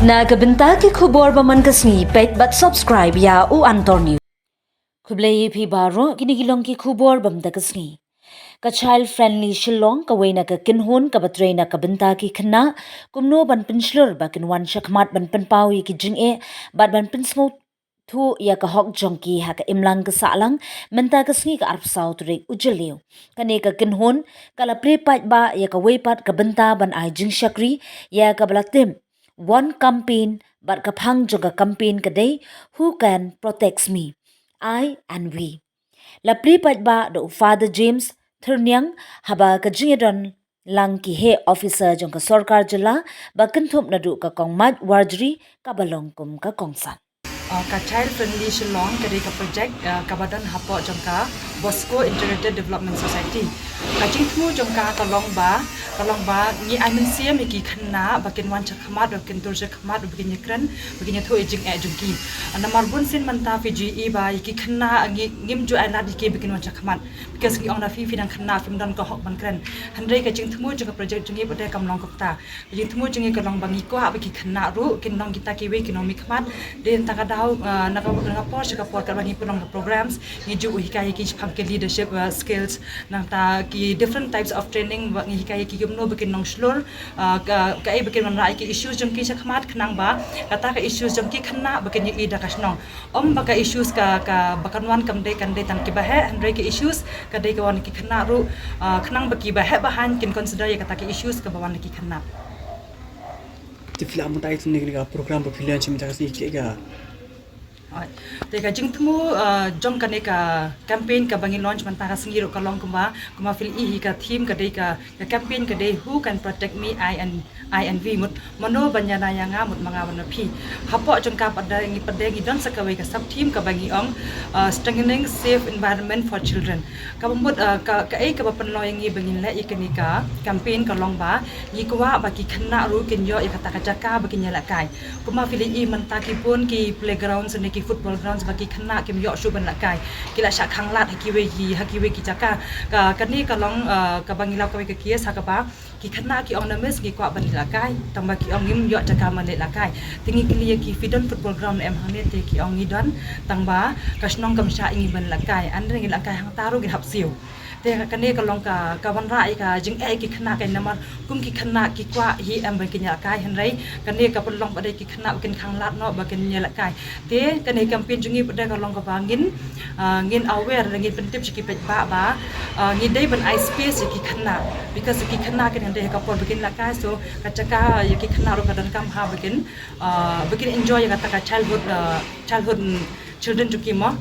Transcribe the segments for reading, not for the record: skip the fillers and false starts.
Nagabenta ki khubor baman kasni pet but subscribe ya u Antor News. Kublay phi baro kinigilong ki khubor bam da kasni. Ka child friendly Shillong ka wayna ka kinhon ka batray na kabenta ki khna kumno ban pinslur ba kinwan shakmat ban pinpawi ki jing bat ban pinsmo thu ya ka hok jongki ha ka imlang ka salang menta kasni ka arp saw turik ujeliw kane ka kinhon kala prepat ba ya ka waypat ka benta ban ay jing shakri ya ka balatim one campaign but kapang joga campaign kaday who can protects me I and we la pripat ba do Father James Thurnyang haba ka jingedon lang ki he officer jong ka sarkar jala ba kenthop na du ka kong mat warjri ka balong kum ka kongsan ka child friendly Shillong kadi ka project kabadan hapo jongka Bosco Integrated Development Society ka jingmu jongka kalong ba ni amin siam ki khna bakin wan chakmat bakin turje khmat bakin nyekran bakin tho ejing jongki ana marbun sin manta fiji ba ki khna ngim ju ala ki bakin wan chakmat because ki ong na fi dang khna fim don ka hok ban kran handai ka jingmu jongka project jongi bade kamlong kopta jingmu jongi kalong bangi ko ha baki khna ru kin nong kita ki we kinomi khmat den takada nakapor sa kapor karbangi punong programs ni ju hikai ki phamke leadership skills nang ta ki different types of training ni hikai ki gumno bikin nong slur ka ai bikin man rai ki issues jong ki sa khmat khnang ba kata ka issues jong ki khna bikin ni ida kasnong baka issues ka bakanwan kamdai kandai tang ki bahe handrai ki issues kadai ka wan ki khna ru khnang baki bahe bahan kin consider ya kata ki issues ka bawan ki khna ti filam mutai tu ni ka program pilihan chim ta kasi ka Teka jingtmu jong kane ka campaign ka bangi launch man ta singiro ka long kuma fil I ka theme ka dei ka campaign ka dei who can protect me I and we mut mano banyana yanga mut mga wana phi hapo jong ka padangi don sa kawai ka sub theme ka bangi ong strengthening safe environment for children ka mut ka ai ka panloyang I bangin la ikani ka campaign ka long ba yi kwa ba ki khna ru kin yo ikata ka jaka ba kin yala kai kuma fil I man ta ki pon ki playground sene football grounds bagi kena kim yok shuban lakai kila syak khanglat hakiwe ki jaka ka kani kalong ka bangilau ka ke kies hakaba ki kena ki ong names ki kwa ban lakai tamba ki ong ngim yok jaka man lakai tingi kili ki fidon football ground em hangnet te ki ong ngidon tangba kasnong kam sya ingi ban lakai andre ngi lakai hang taru gi hapsiu te kane kalong ka wan rai ka jing ki khna kai namar kum ki khna ki kwa hi am ban ki nya kai hanrai kane ka pelong pada ki khna kin khanglat no ba kin nya lakai te kane campaign jungi pada kalong ka bangin ngin aware ngin pentip ki pet ba ngi dai ban I space ki khna because ki khna kin dai ka por bikin lakai so kacaka ki khna ro kadan kam ha bikin enjoy kata ka childhood children juki mo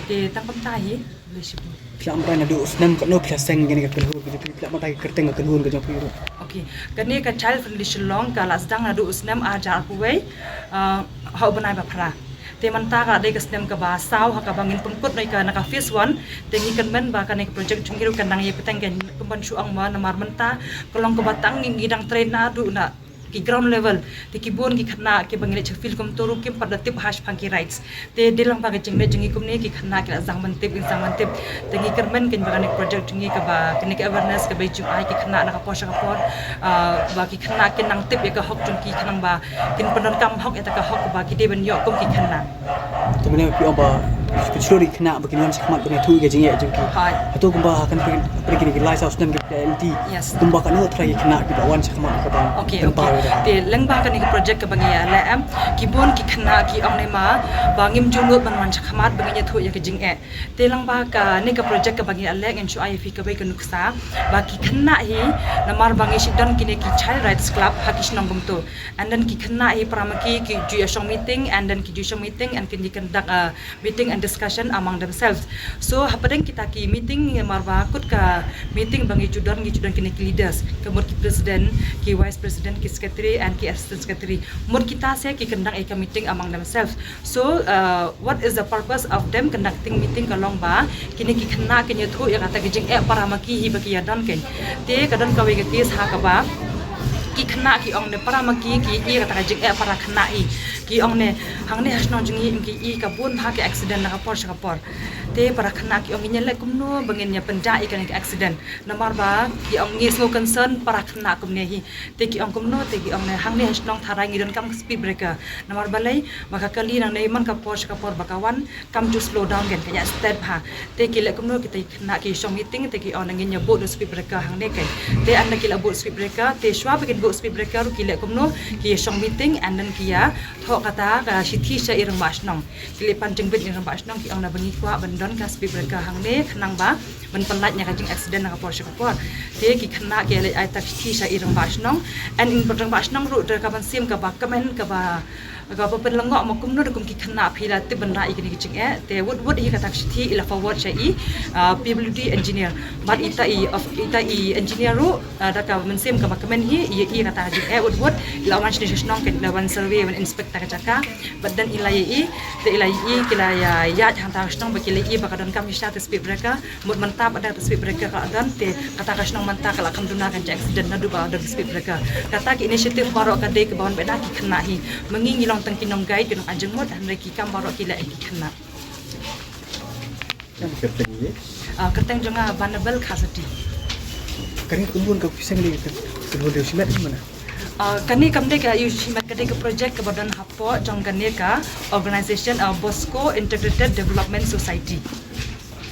te tangkam tahi leadership filam pa na do usnam ka no plaseng gani ka kelhur ka filam ta kerteng ka kelhur ka jong piro okay kani ka child friendly Shillong ka lasdang na do usnam ajar puwei hau banai ba phra te manta ka dai ka snem ka ba saw ha ka bangin pungkut noi ka naka phase 1 te ngi kan men ba ka ne project chungiru kan nang ye petang gen kumban su ang ma namar menta kolong ka batang ngi dang train na du na ki ground level te ki bon ki khna ke bangile chfil kum toru kim pada tip hash phanki rights te dilang ba ka jingne jingi kum ne ki khna ki zang man tip te ngi kermen kin ba ka project jingi ka ba kin ki awareness ka ba ju ai ki khna na ka posha ka por ba ki khna kin nang tip ya ka hok jung ki khnang ba kin pandon kam hok eta ka hok ba ki de ban yo kum ki khna to mene pi ba kechori khna ba kin wan sakmat ba thu ga jingi jung ki to kum ba kan pergi ki license usnam ki LT kum ba kan no try khna ki ba wan sakmat ka ba okay te lengba kan ni project ka bangi la am ki bon ki khna ki ong ne ma bangim junut ban wan chakmat bangi thu ya ka jing te lengba ka ni ka project ka bangi alek en shu ai fi ka bai ka nuksa ba ki khna hi namar bangi sidon ki ne ki child rights club hakish nong bum to and then ki khna hi pramaki ki ju shong meeting and then ki ju shong meeting and ki conduct a meeting and discussion among themselves so hapadeng kita ki meeting marwa kut ka meeting bangi judon ki ne ki leaders ke ki president ki vice president ki secretary and ki assistant secretary mur kita se ki conduct a meeting among themselves so what is the purpose of them conducting meeting kalong ba kini ki khna ki thu ya kata ki jing para maki hi ba ki ya don ken te kadon ka we ki tis ha ka ba ki khna ki ong ne para maki ki kata jing para khna ki ong ne hang ne hasno jingi ki ka bun ha ki accident na ka por te para kena ki ong nyele kumno bangin nya pendai kan ki accident nomor ba ki ong ngis ngo concern para kena kumne hi te ki ong kumno te ki ong ne hang ne hasnong tharai ngi don kam speed breaker nomor balai maka kali nang nei man ka por bakawan kam ju slow down gen kaya step ha te ki le kumno kita kena ki shong meeting te ki ong nang nya bo do speed breaker hang ne kai te an ki la bo speed breaker te shwa bikin bo speed breaker ki le kumno ki shong meeting and then ki ya tho kata ka sithi sha irang masnong ki le pan jeng bet irang masnong ki ong na bangi kwa bandon ka speed breaker hang ne khnang ba man pelat nya ka jing accident na ka por te ki kena ki le ai tak sithi sha irang masnong and in irang masnong ru der ka ban sim ka ba kamen ka ba ga pa pen langok mo kumno de kum ki khana phila te ban ra ikini kiching te wood hi katak sithi ila forward cha i PWD engineer but ita i engineer ru da ka men sim ka makamen hi i kata ji wood ila wan shi nong ken ila wan survey wan inspect ka chaka but then ila i te ila i kila ya hang ta snong ba kila i ba kadon kam sha te speed breaker mut mantap ada te speed breaker ka dan te kata ka snong mantap kala kam duna kan accident na du ba ada speed breaker kata ki initiative baro ka de ke bawan beda ki khana hi mengingi tang kinong guide kinong anjeng mod han ki kam baro kila ki khana yang kerteng ye kerteng jonga vulnerable khasati kani kumbun ka pisang le kan de simet mana kani kamde ka yu simet ka de project ka badan hapo jong kani ka organization Bosco Integrated Development Society